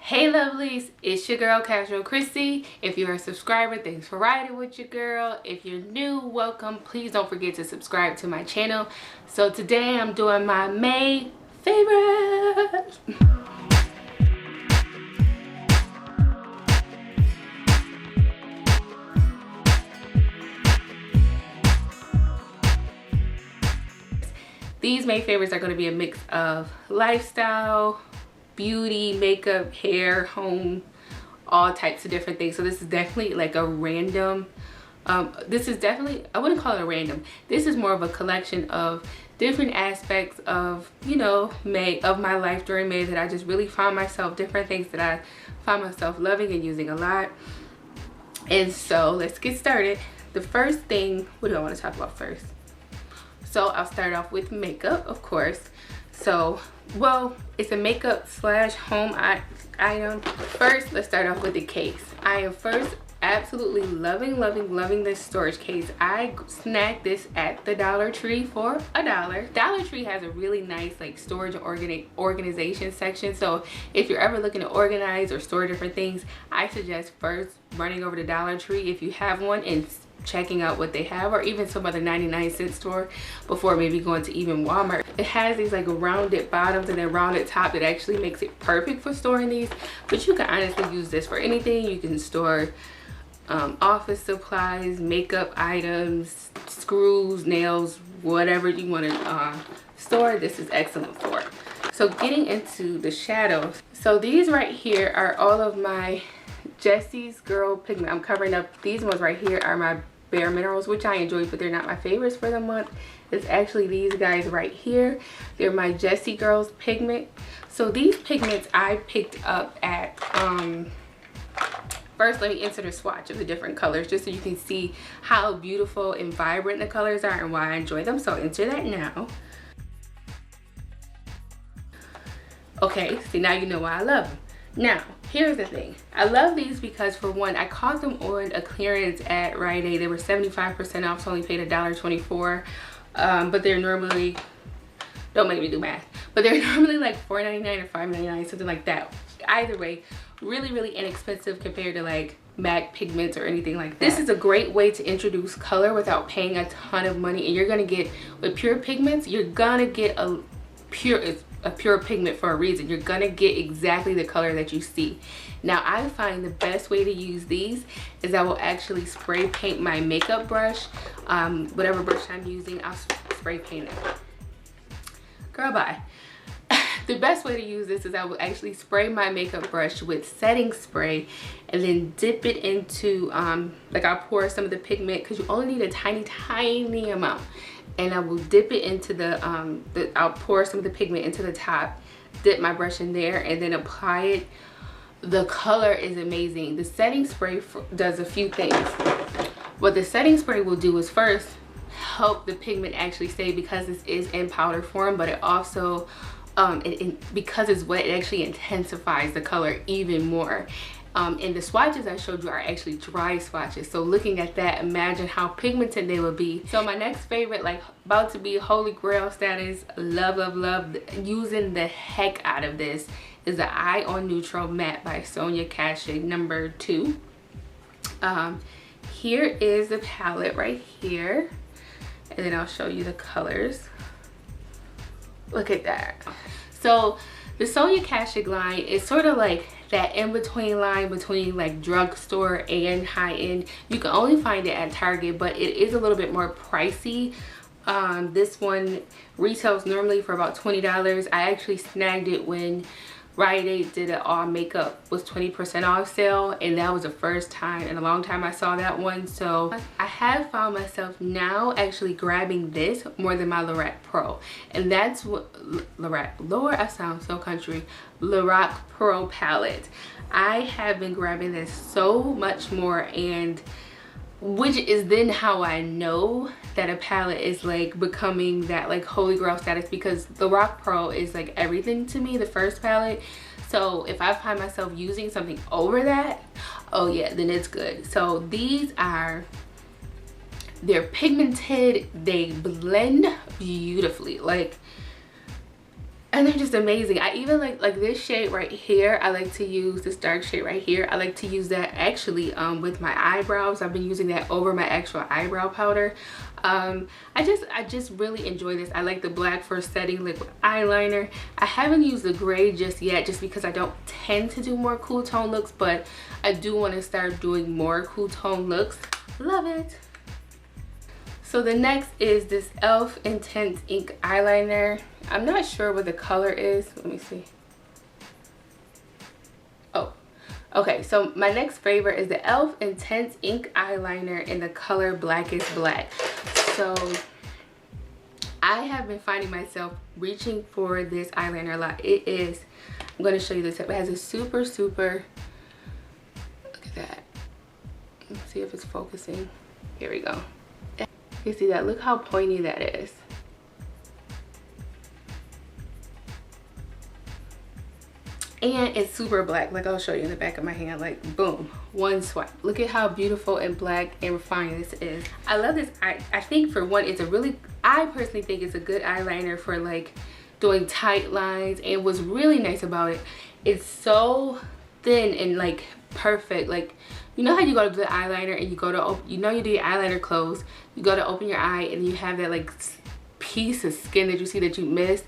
Hey lovelies, it's your girl Casual Christy. If you're a subscriber, thanks for riding with your girl. If you're new, welcome. Please don't forget to subscribe to my channel. So today I'm doing my May favorites. These May favorites are going to be a mix of lifestyle, beauty, makeup, hair, home, all types of different things. So this is definitely like a random, this is definitely, I wouldn't call it a random. This is more of a collection of different aspects of, you know, May, of my life during May that I just really found myself, different things that I found myself loving and using a lot. And so let's get started. The first thing, what do I want to talk about first? So I'll start off with makeup, of course. So, well, it's a makeup slash home item. First, let's start off with the case. I am first absolutely loving this storage case. I snagged this at the Dollar Tree for $1. Dollar Tree has a really nice like storage organization section. So if you're ever looking to organize or store different things, I suggest first running over to Dollar Tree if you have one and checking out what they have, or even some other 99-cent store before maybe going to even Walmart. It has these like rounded bottoms and then rounded top that actually makes it perfect for storing these. But you can honestly use this for anything. You can store office supplies, makeup items, screws, nails, whatever you want to store. This is excellent for. So getting into the shadows, so these right here are all of my Jessie's Girl pigment. I'm covering up these ones right here are my Bare Minerals, which I enjoy, but they're not my favorites for the month. It's actually these guys right here. They're my Jessie Girls pigment. So these pigments I picked up at first let me insert a swatch of the different colors just so you can see how beautiful and vibrant the colors are and why I enjoy them. So enter that now. Okay, see, now you know why I love them. Now, here's the thing. I love these because, for one, I caught them on a clearance at Rite Aid. They were 75% off, so I only paid $1.24. But they're normally, don't make me do math, but they're normally like $4.99 or $5.99, something like that. Either way, really inexpensive compared to like MAC pigments or anything like that. This is a great way to introduce color without paying a ton of money. And you're gonna get, with pure pigments, you're gonna get a pure pigment for a reason. You're gonna get exactly the color that you see. Now, I find the best way to use these is I will actually spray paint my makeup brush. Whatever brush I'm using, I'll spray paint it. Girl, bye. The best way to use this is I will actually spray my makeup brush with setting spray and then dip it into, like I'll pour some of the pigment because you only need a tiny amount. And I will dip it into I'll pour some of the pigment into the top, dip my brush in there, and then apply it. The color is amazing. The setting spray does a few things. What the setting spray will do is first help the pigment actually stay because this is in powder form, but it also, because it's wet, it actually intensifies the color even more. And the swatches I showed you are actually dry swatches. So looking at that, imagine how pigmented they would be. So my next favorite, like about to be holy grail status, love, using the heck out of this, is the Eye on Neutral Matte by Sonia Kashuk #2. Here is the palette right here. And then I'll show you the colors. Look at that. So the Sonia Kashuk line is sort of like that in-between line between like drugstore and high-end. You can only find it at Target, but it is a little bit more pricey. This one retails normally for about $20. I actually snagged it when Rite Aid did an all makeup was 20% off sale, and that was the first time in a long time I saw that one. So I have found myself now actually grabbing this more than my Lorac Pro, and that's what Lorac, I sound so country, Lorac Pro palette. I have been grabbing this so much more, and which is then how I know that a palette is like becoming that like holy grail status, because the Lorac Pro is like everything to me, the first palette. So if I find myself using something over that, oh yeah, then it's good. So these are, they're pigmented, they blend beautifully. Like, and they're just amazing. I even like this shade right here. I like to use this dark shade right here. I like to use that actually with my eyebrows. I've been using that over my actual eyebrow powder. I just really enjoy this. I like the black for setting liquid eyeliner. I haven't used the gray just yet, just because I don't tend to do more cool tone looks, but I do want to start doing more cool tone looks. Love it. So the next is this e.l.f. Intense Ink Eyeliner. I'm not sure what the color is. Let me see. Oh, okay. So my next favorite is the e.l.f. Intense Ink Eyeliner in the color Black is Black. So I have been finding myself reaching for this eyeliner a lot. It is, I'm going to show you this. It has a super, look at that. Let's see if it's focusing. Here we go. You see that? Look how pointy that is. And it's super black. Like, I'll show you in the back of my hand. Like, boom, one swipe. Look at how beautiful and black and refined this is. I love this. I think for one, it's a really, I personally think it's a good eyeliner for like doing tight lines. And what's really nice about it, it's so thin and like perfect. Like, you know how you go to the eyeliner and you go to, you know, you do your eyeliner closed, you go to open your eye and you have that like piece of skin that you see that you missed.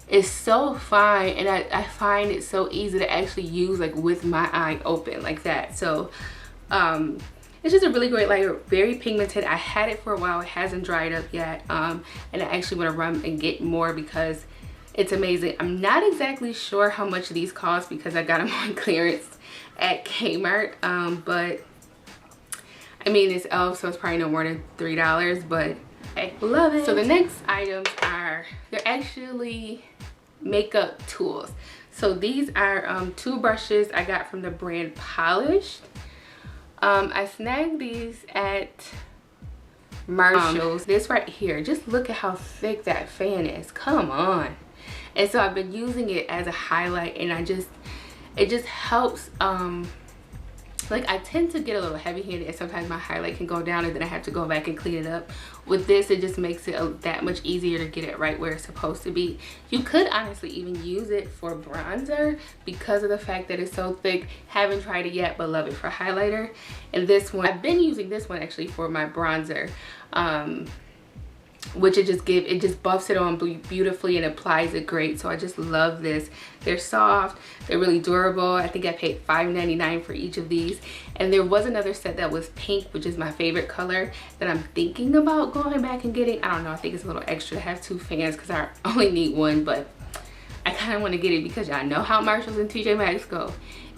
It's so fine, and I find it so easy to actually use like with my eye open like that. So it's just a really great liner, very pigmented. I had it for a while, it hasn't dried up yet, and I actually want to run and get more because it's amazing. I'm not exactly sure how much these cost because I got them on clearance at Kmart, but I mean it's e.l.f. so it's probably no more than $3, but I love it. So the next items are, they're actually makeup tools. So these are 2 brushes I got from the brand Polished. I snagged these at Marshall's. This right here, just look at how thick that fan is. Come on. And so I've been using it as a highlight, and it just helps. Like, I tend to get a little heavy-handed and sometimes my highlight can go down and then I have to go back and clean it up. With this, it just makes it that much easier to get it right where it's supposed to be. You could honestly even use it for bronzer because of the fact that it's so thick. Haven't tried it yet, but love it for highlighter. And this one, I've been using this one actually for my bronzer. Which it just buffs it on beautifully and applies it great. So I just love this. They're soft, they're really durable. I think I paid $5.99 for each of these. And there was another set that was pink, which is my favorite color, that I'm thinking about going back and getting. I don't know, I think it's a little extra to have 2 fans because I only need one, but I kind of want to get it because y'all know how Marshalls and TJ Maxx go.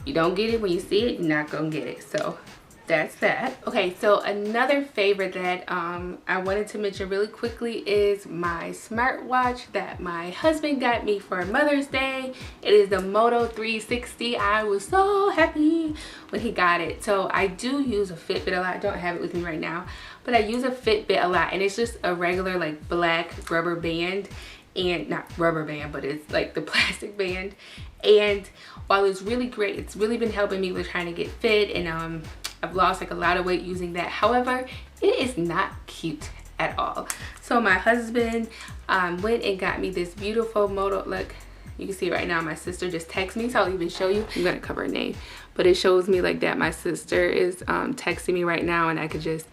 You don't get it when you see it, you're not gonna get it. So that's that. Okay, so another favorite that I wanted to mention really quickly is my smartwatch that my husband got me for Mother's Day. It is the Moto 360. I was so happy when he got it. So I do use a Fitbit a lot. I don't have it with me right now, but I use a Fitbit a lot, and it's just a regular like black rubber band, and not rubber band, but it's like the plastic band. And while it's really great, it's really been helping me with trying to get fit, and I've lost like a lot of weight using that. However, it is not cute at all. So my husband went and got me this beautiful Moto. Look, you can see right now my sister just texted me, so I'll even show you. I'm gonna cover her name, but it shows me like that my sister is texting me right now, and I could just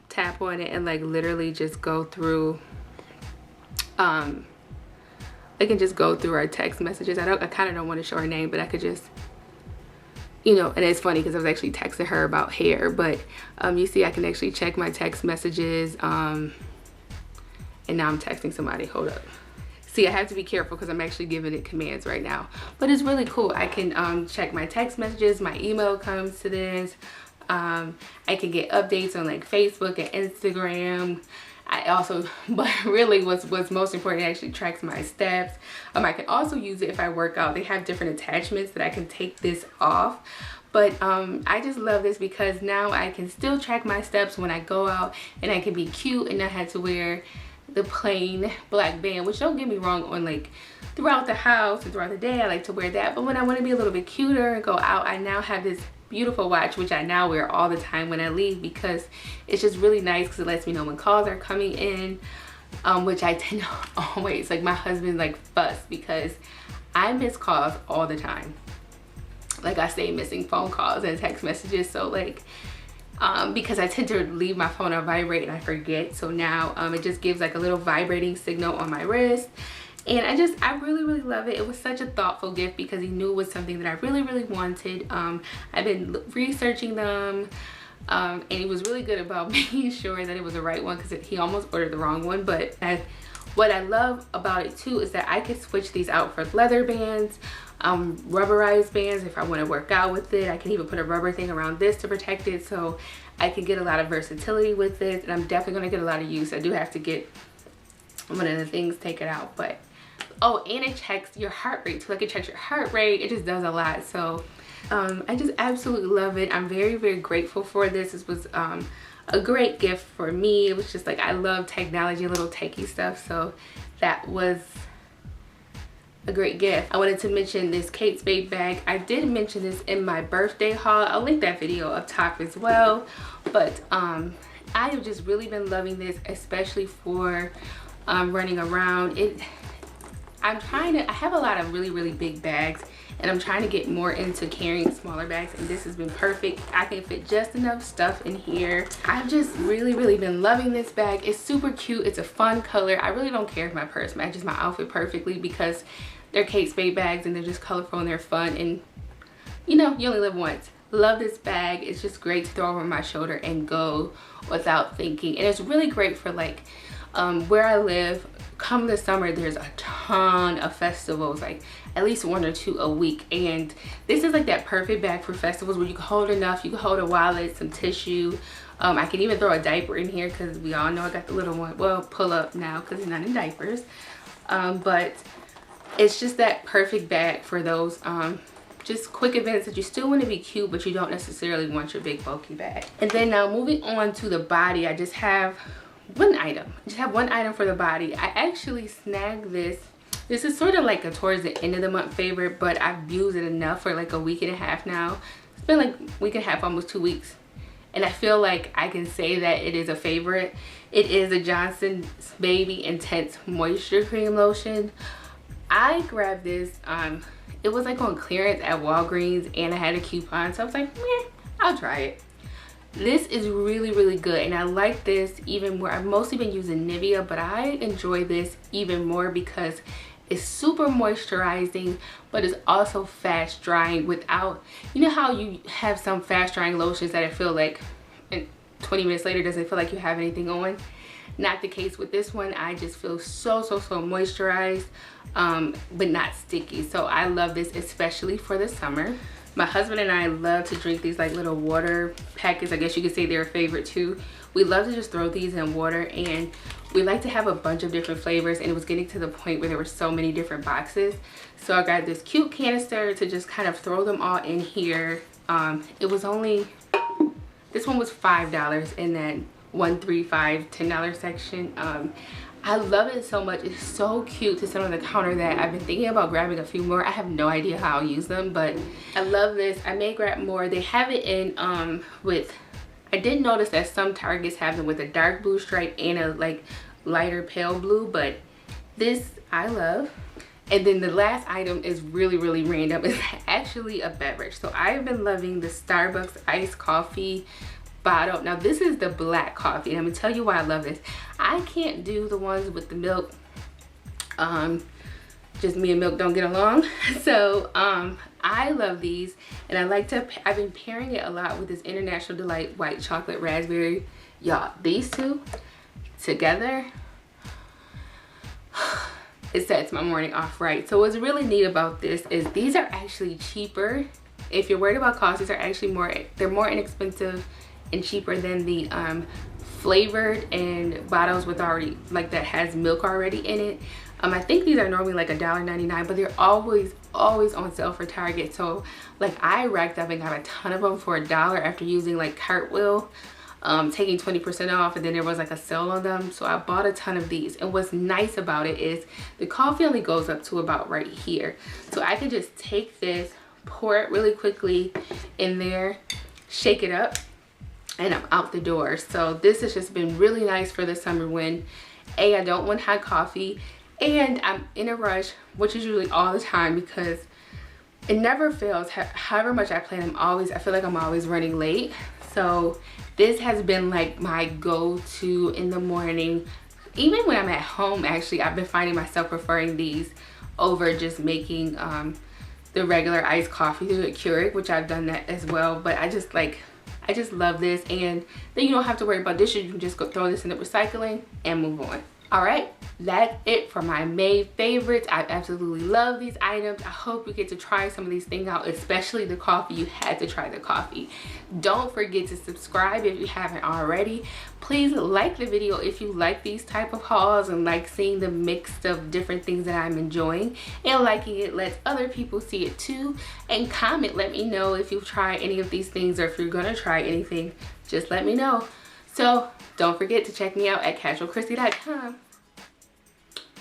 tap on it and like literally just go through I can just go through our text messages. I kind of don't want to show her name, but I could just, you know, and it's funny because I was actually texting her about hair, but you see I can actually check my text messages, and now I'm texting somebody. Hold up. See, I have to be careful because I'm actually giving it commands right now, but it's really cool. I can check my text messages, my email comes to this. I can get updates on like Facebook and Instagram. I also, but really what's most important, it actually tracks my steps. I can also use it if I work out. They have different attachments that I can take this off. But I just love this because now I can still track my steps when I go out, and I can be cute and not have to wear the plain black band, which don't get me wrong, on like throughout the house and throughout the day I like to wear that. But when I want to be a little bit cuter and go out, I now have this beautiful watch, which I now wear all the time when I leave because it's just really nice because it lets me know when calls are coming in. which I tend to always, like my husband like fuss because I miss calls all the time. Like I stay missing phone calls and text messages. So like, because I tend to leave my phone on vibrate and I forget. So now it just gives like a little vibrating signal on my wrist. And I really love it. It was such a thoughtful gift because he knew it was something that I really wanted. I've been researching them. And he was really good about making sure that it was the right one because he almost ordered the wrong one. But what I love about it too is that I could switch these out for leather bands, rubberized bands if I want to work out with it. I can even put a rubber thing around this to protect it, so I can get a lot of versatility with it. And I'm definitely going to get a lot of use. I do have to get one of the things taken out, but oh, and it checks your heart rate too. Like it checks your heart rate. It just does a lot. So I just absolutely love it. I'm very grateful for this. This was a great gift for me. It was just like, I love technology, little techie stuff, so that was a great gift. I wanted to mention this Kate Spade bag. I did mention this in my birthday haul. I'll link that video up top as well. But I have just really been loving this, especially for running around. I have a lot of really big bags, and I'm trying to get more into carrying smaller bags, and this has been perfect. I can fit just enough stuff in here. I've just really been loving this bag. It's super cute. It's a fun color. I really don't care if my purse matches my outfit perfectly because they're Kate Spade bags and they're just colorful and they're fun, and you know, you only live once. Love this bag. It's just great to throw over my shoulder and go without thinking. And it's really great for like where I live. Come the summer, there's a ton of festivals, like at least 1 or 2 a week, and this is like that perfect bag for festivals where you can hold enough. You can hold a wallet, some tissue. I can even throw a diaper in here because we all know I got the little one. Well, pull up now because he's not in diapers. But it's just that perfect bag for those just quick events that you still want to be cute, but you don't necessarily want your big bulky bag. And then now moving on to the body, I just have one item. I just have one item for the body. I actually snagged this. This is sort of like a towards the end of the month favorite, but I've used it enough for like a week and a half now. It's been like a week and a half, almost 2 weeks. And I feel like I can say that it is a favorite. It is a Johnson's Baby Intense Moisture Cream Lotion. I grabbed this, it was like on clearance at Walgreens and I had a coupon, so I was like, meh, I'll try it. This is really good, and I like this even more. I've mostly been using Nivea, but I enjoy this even more because it's super moisturizing, but it's also fast drying without, you know how you have some fast drying lotions that I feel like 20 minutes later doesn't feel like you have anything on? Not the case with this one. I just feel so moisturized, but not sticky. So I love this, especially for the summer. My husband and I love to drink these like little water packets. I guess you could say they're a favorite too. We love to just throw these in water, and we like to have a bunch of different flavors, and it was getting to the point where there were so many different boxes. So I got this cute canister to just kind of throw them all in here. It was only, this one was $5 in that $1, $3, $5, $10 section. I love it so much. It's so cute to sit on the counter that I've been thinking about grabbing a few more. I have no idea how I'll use them, but I love this. I may grab more. They have it in with, I did notice that some Targets have them with a dark blue stripe and a like lighter pale blue, but this I love. And then the last item is really random. It's actually a beverage. So I've been loving the Starbucks iced coffee bottle. Now this is the black coffee, and I'm gonna tell you why I love this. I can't do the ones with the milk. Just me and milk don't get along. So I love these, and I've been pairing it a lot with this International Delight white chocolate raspberry. Y'all, these two together, it sets my morning off right. So what's really neat about this is these are actually cheaper. If you're worried about cost, these are actually they're more inexpensive and cheaper than the flavored and bottles with already like that has milk already in it. I think these are normally like $1.99, but they're always on sale for Target. So like I racked up and got a ton of them for $1 after using like Cartwheel, taking 20% off, and then there was like a sale on them. So I bought a ton of these, and what's nice about it is the coffee only goes up to about right here. So I can just take this, pour it really quickly in there, shake it up, and I'm out the door. So this has just been really nice for the summer when I don't want hot coffee, and I'm in a rush, which is usually all the time because it never fails. However much I plan, I feel like I'm always running late. So this has been like my go-to in the morning. Even when I'm at home, actually, I've been finding myself preferring these over just making the regular iced coffee through the Keurig, which I've done that as well. But I just love this, and then you don't have to worry about dishes. You can just go throw this in the recycling and move on. All right, that's it for my May favorites. I absolutely love these items. I hope you get to try some of these things out, especially the coffee. You had to try the coffee. Don't forget to subscribe if you haven't already. Please like the video if you like these type of hauls and like seeing the mix of different things that I'm enjoying, and liking it lets other people see it too. And comment, let me know if you've tried any of these things, or if you're gonna try anything, just let me know. So don't forget to check me out at casualchrissy.com.